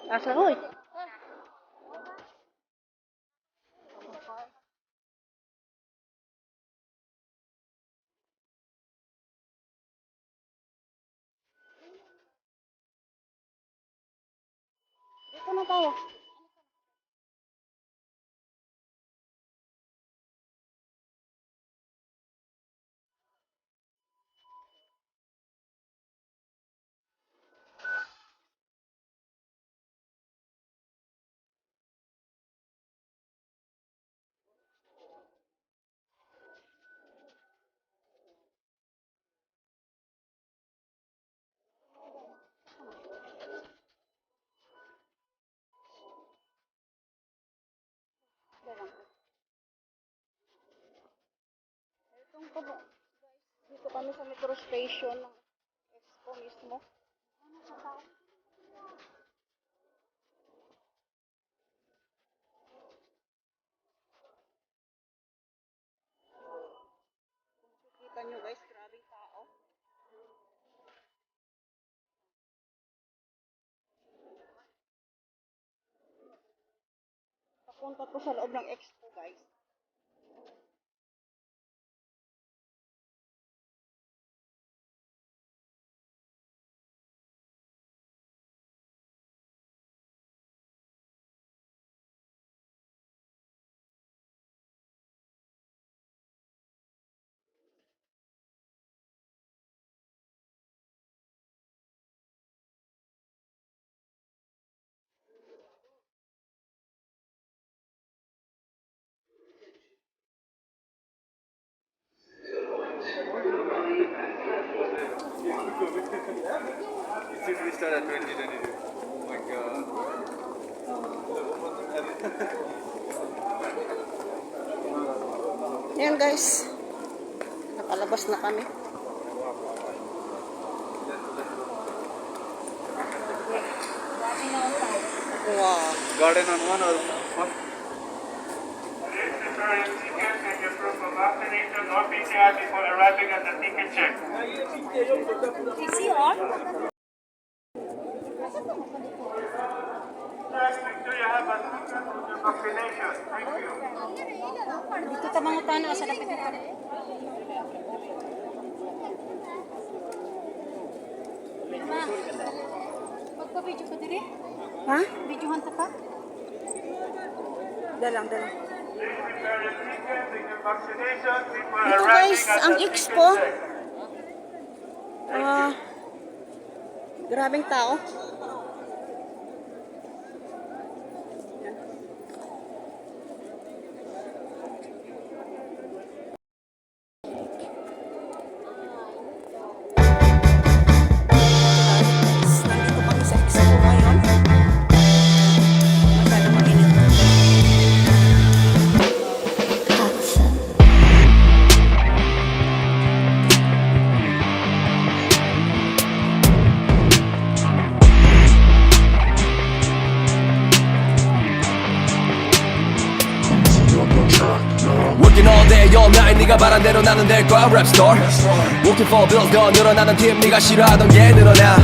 Asa hoy? Dito na tayo. Dito kami sa metro station ng expo mismo. Kita nyo guys, grabing tao. Papunta to sa loob ng expo guys. Since we started 2022. Oh my god. Yan guys. Nakalabas na kami. Wow. Garden on one or one? Or PCR before arriving at the ticket check. PCR? Next, make sure you have a ticket with your vaccination. Thank you. Dito ta mga tanaw sa lapit nito. Vilma, magpa-video ka diri? Ha? Videohan ta ka? Dalang. Prepare your ticket, take your vaccination before Ito arriving guys, at ang the expo. ticket check. Grabing tao. Nandito kami sa expo ngayon. Masyado mainit. Working all day all night 네가 바란 대로 나는 될 거야 rap star Working for bills 더 늘어나는 팀 네가 싫어하던 게 늘어나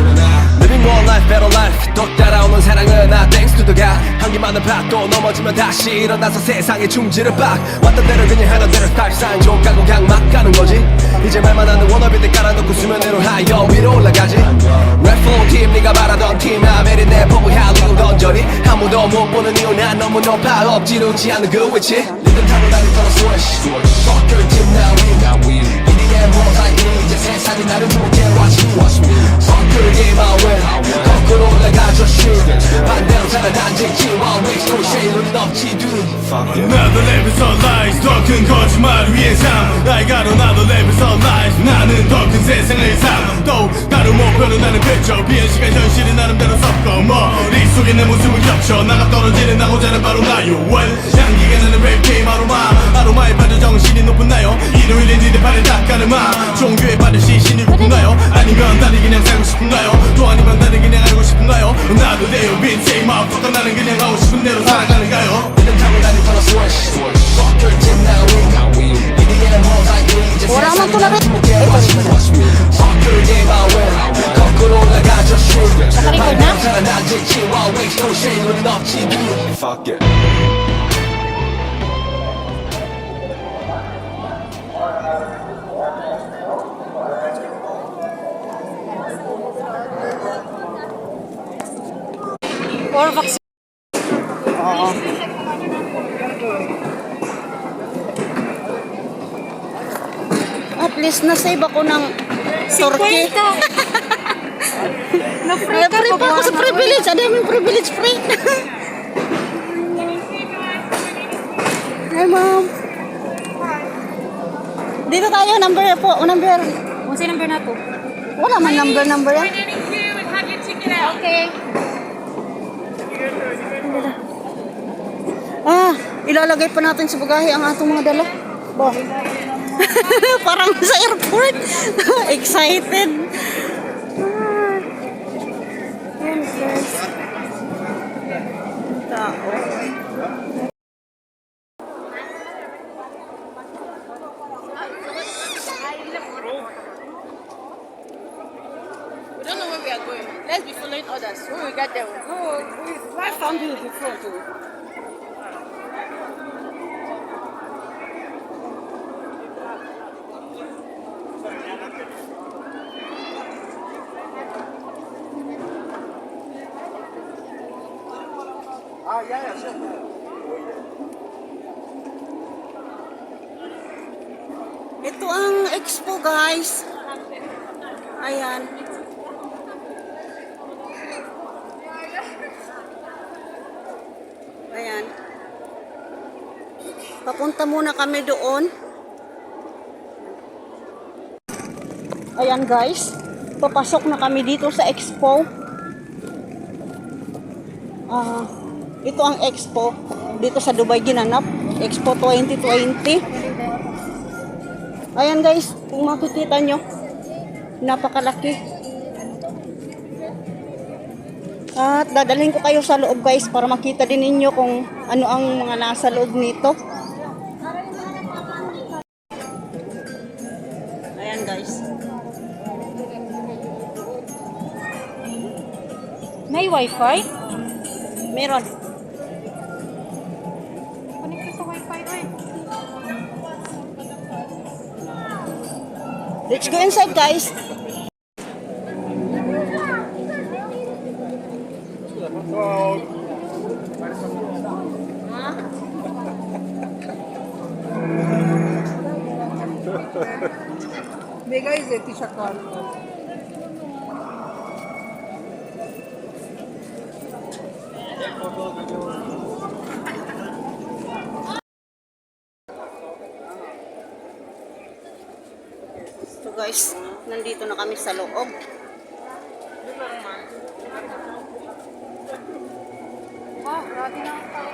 Living more life better life 또 따라오는 사랑은 나 thanks to the God 한기 많은 밭도 넘어지면 다시 일어나서 세상에 충지를 빡 왔던 대로 그냥 하던 대로 스타일상 좀 까고 그냥 막 가는 거지 이제 말만 하는 워너비들 깔아놓고 수면 위로 하여 위로 올라가지 Rap for 팀 네가 바라던 팀 아메리 내 포부 할리우드 던져리 아무도 못 보는 이유 난 너무 높아 엎지르지 않는 그 위치 리듬 타고 다닐 거라 swish Fuck your team now we EDM 모자이크 이제 세상이 나를 보게 watch me Fuck your game I win 거꾸로 올라가줘 shoot 반대로 살아난지 while we go shade 우린 없지 dude Another level of lies 더 큰 거짓말 위해 삶 I got another level of lies 나는 더 큰 세상을 삶또 다른 목표로 나는 그쳐 비행 시간 현실이 나름대로 섞어 머릿속에 내 모습을 겹쳐 나가 떨어지는 나고자는 바로 나요 Well 향기가 나는 랩 게임 아로마에 빠져 정신이 높은 나요 일요일에 니네 발에 닦아는마 종교에 빠져 시신이 높은가요 아니면 다리 그냥 살고 싶은가요 또 아니면 다리 그냥 알고 싶은가요 나도 돼요 빈세이 마음껏 나는 그냥 하고 싶은 대로 살아가는가요 리듬 타고 다닐 거라 swish Fuck your team now we EDM 모자이크 이제 세상이 나를 보게 watch me Fuck your game I win 거꾸로 올라가줘 shoot 말대로 살아나질지와 웨이스로 쉐이는 없지 Fuck it Or vaccine. Oo. At least na-save ako ng turkey. Na-free ka Free pa ako sa privilege. Ano yung privilege free? Hi, ma'am. Dito tayo, number po. Number. Kung sa'yo number na to? Wala man number yan. Okay. Ilalagay pa natin sa bagahe ang atong mga dala. Bo. Parang sa airport. Excited. Yan guys. Tao. We don't know where we are going. Let's be following others. When we get there, I found you before too. Ito ang expo guys. Ayan. Ayan. Papunta muna kami doon. Ayan guys. Papasok na kami dito sa expo. Ito ang expo. Dito sa Dubai ginanap. Expo 2020. Ayan guys. Kung makikita nyo. Napakalaki. At dadalhin ko kayo sa loob guys para makita din ninyo kung ano ang mga nasa loob nito. Ayan guys. May wifi? Meron. Connect ka sa wifi, oy. Let's go inside guys. So guys, nandito na kami sa loob. Wow, grabe na ang tao.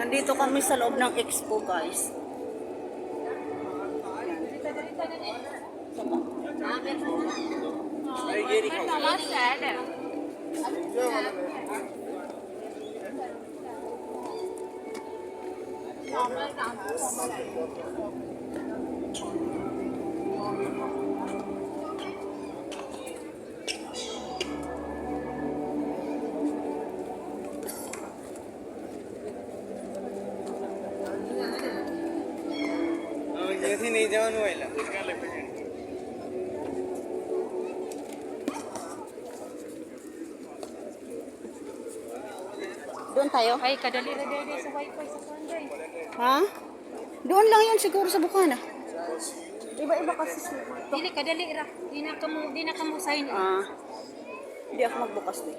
Nandito kami sa loob ng expo guys. Doon tayo? Ay, kadali na dali sa wifi sa Sunday. Ha? Doon lang yun siguro sa Bukana. Iba-iba kasi Dili, kadali ra. Di na kamo sign in. Hindi ako magbukas din.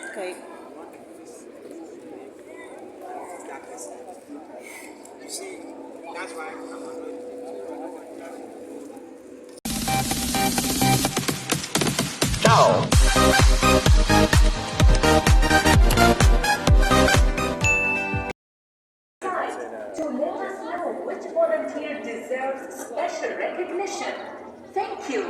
Okay. To let us know which volunteer deserves special recognition. Thank you.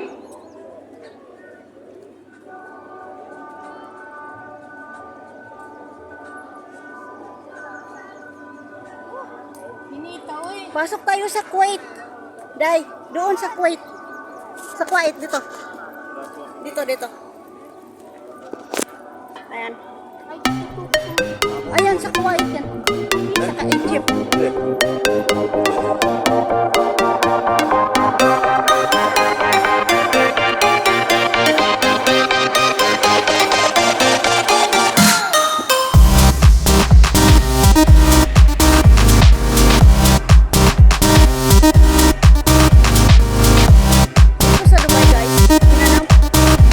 Hinita, oy. Pasok tayo sa Kuwait. Day, doon sa Kuwait. Sa Kuwait, dito. Dito. Ayan. Ayan, sa Kuwait yan. Sa Egypt. Dito sa Dubai, guys. Pinanap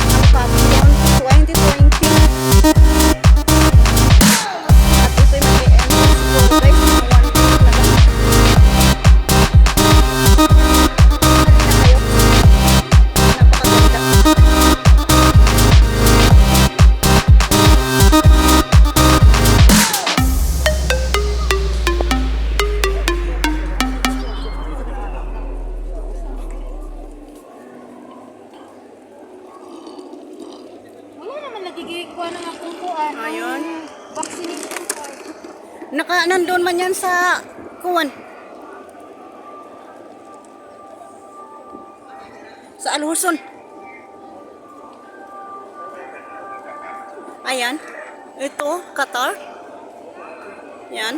ang Pavilion 2020. At ito'y mag-i-end siguro, guys. Mga 1 week na lang. Halina kayo. Napakaganda. Wala naman nagigikuha ng akong kuan. Ayun. Vaccination card. Nandun man yan sa kuwan. Sa Alhuson. Ayan. Ito, Qatar. Yan.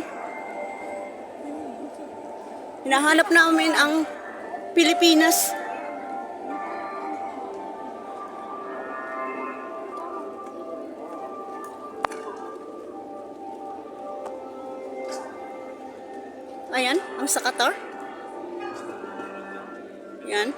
Hinahanap namin ang Pilipinas. Ayan, ang sa Qatar. Yan.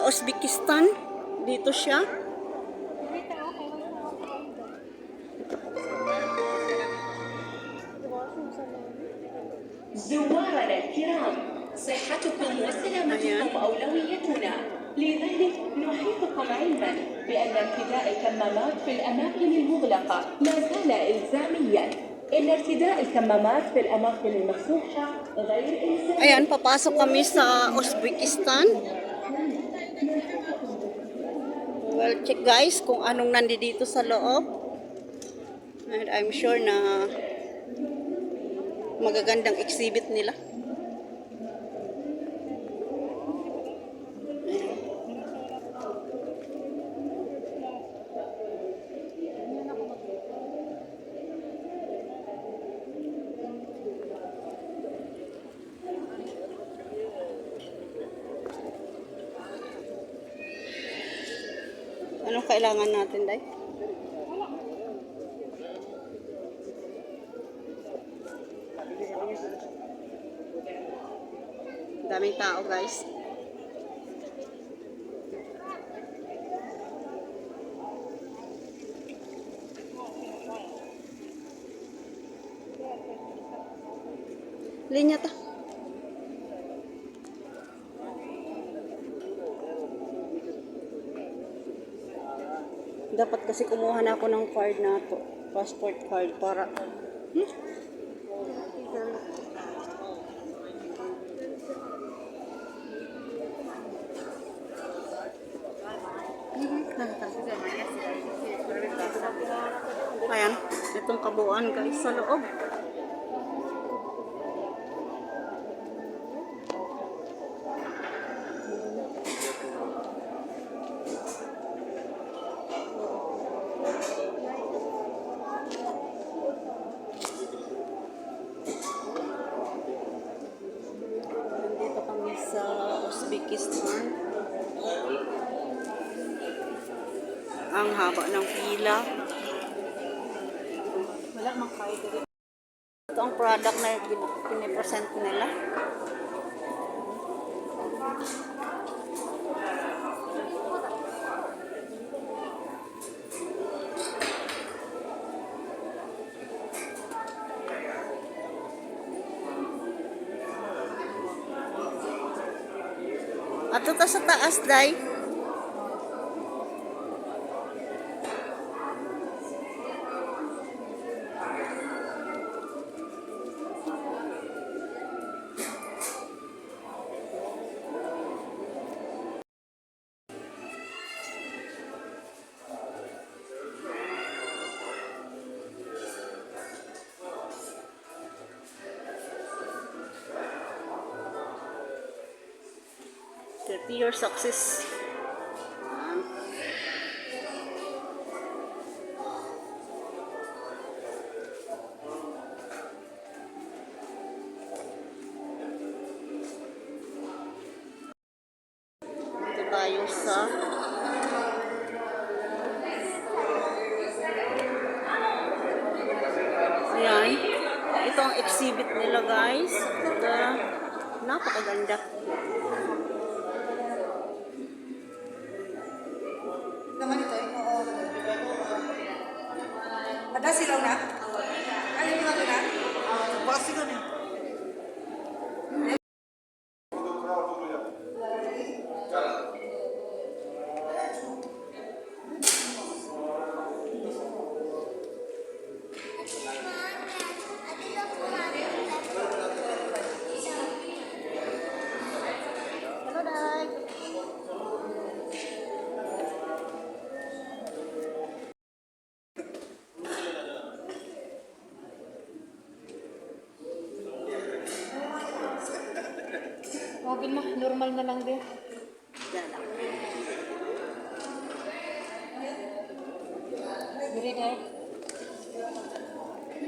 Uzbekistan. Dito siya. زوارنا الكرام، صحتكم وسلامتكم أولويتنا، لذلك نحيطكم علما بأن ارتداء الكمامات في الأماكن المغلقة ما زال إلزاميا. إن ارتداء الكمامات في الأماكن المفتوحة غير إلزامي. Ayan, papasok kami sa Uzbekistan. Well, check guys kung anong nandito sa loob. And I'm sure na magagandang exhibit nila. Anong kailangan natin, Day? Daming tao, guys. Linya ta. Dapat kasi kumuha na ako ng card na to. Passport card para... Ayan, itong kabuuan guys sa loob. Ang haba ng pila. Wala mang kayo diri. Ito ang product na pinipresent nila. At ito sa taas, day. Your success. Dito tayo sa ayan. Ito ang exhibit nila, guys. Ito, napakaganda. Naman ito eh. Oo. Ada silaw na? Ano yung ano na? Basi ka na. Hello, Day. Oh, Vilma, normal na lang din. Diri, Day.